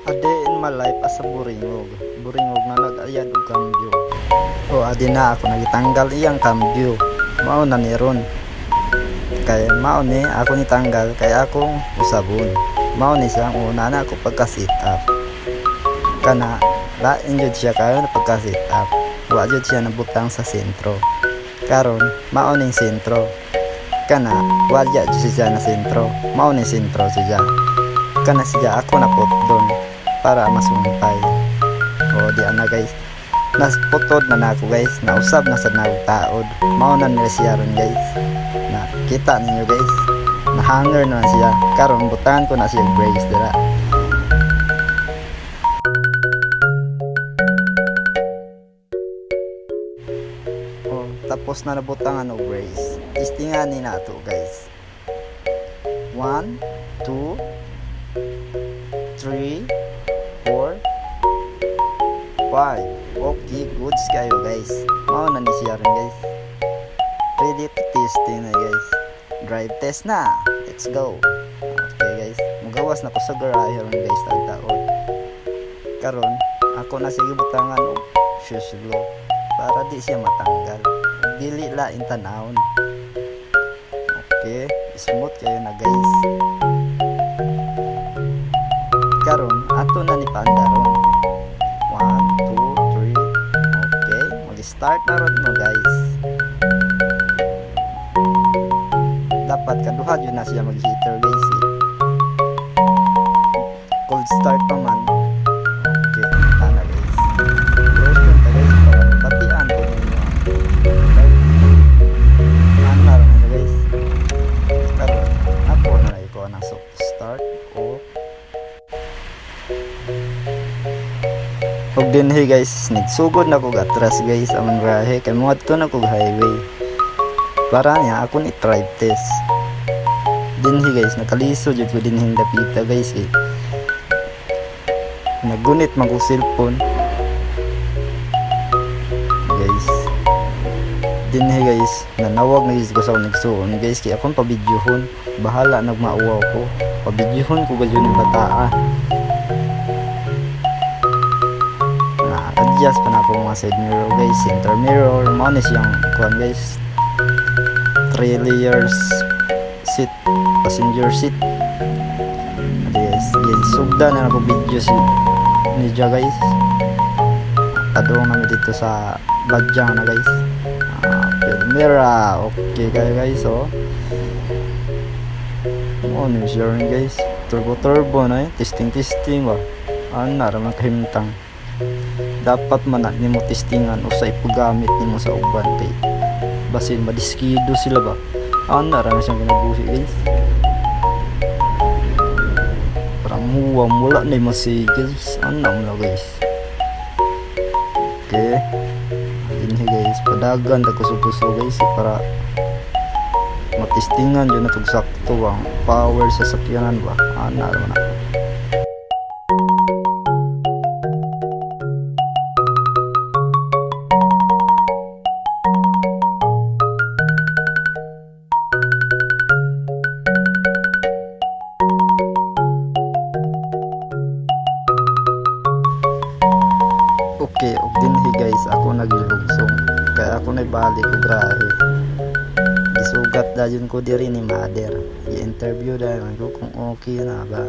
Ade in my life as a buringog na nag-ayad og kambyo. O adi na ako nagitanggal iyang kambyo. Mao na ni ron. Kay mao ni ako ni tanggal kay akong usabon. Mao ni siyang una na ako pagka-sit up. Kana lain jud siya kayo na pagka-sit up. Wa jud siya nabutang sa sentro. Karon mao ning sentro. Kana wala jud siya na sentro. Mao ni sentro siya. Kana siya ako na put doon para masumpay. O di ana guys. Nasputod na nako guys. Nausab na sa nagtaod. Mao na nila siya ron guys. Na kita ninyo guys. Na-hanger na siya. Karon butangan ko na siya brace dira. O tapos na nabutangan og brace. Testingan ni nato guys. 1 2 3 4 5. Okay, goods kayo guys. Mao na ni siya ron guys. Ready to testing na guys. Drive test na. Let's go. Okay guys. Mugawas na ko sa garahe ron guys tagtaon. Karon ako na sige butangan og shoes glove para di siya matanggal. Dili la intanawon. Okay, smooth kayo na guys. Karon ato na ni panda ron. 1 2 3. Okay, mag-start na ron mo guys. Dapat kaduha yun na siya mag-heater guys eh. Cold start pa man. Okay, tana guys. Close yun ta guys para batian ko ninyo. Ana ron na guys. Karon ako na rin ko ng start o og din hey guys, nagsugod na kog atras guys among rahe kay mo adto na kog highway. Para niya ako ni drive test. Dinhi guys, nakaliso jud ko dinhi dapita guys eh. Nagunit man ko cellphone. Guys. Dinhi guys, nanawag na guys ko sa nagsuon guys kay akong pabidyohon. Bahala nagmauwaw ko. Pabidyohon ko gadyo ni bataa. Na-adjust pa na po mga side mirror guys, center mirror, manis yung kuhan guys. 3 layers seat, passenger seat. Yes, sugda na ako video si niya guys. Padung namin dito sa Badyang na guys. Permira, okay kayo guys oh. Ano siya rin guys. Turbo na eh, testing ba. Ano naman kahimtang. Dapat man ni mo testingan o sa ipagamit nimo sa uban kay basin madiskido sila ba. Ana ra na siyang ginabuhi guys. Parang huwa mula na yung guys. Ana mo na guys. Okay. Ini guys, padagan ta kuso-kuso guys para matistingan yun na sakto ang power sa sakyanan ba. Ana ra na. Okay, og dinhi guys, ako nagilugsong kaya ako naibalik og grahe. Gisugat dayon ko diri ni mother. I-interview dayon ko kung okay na ba.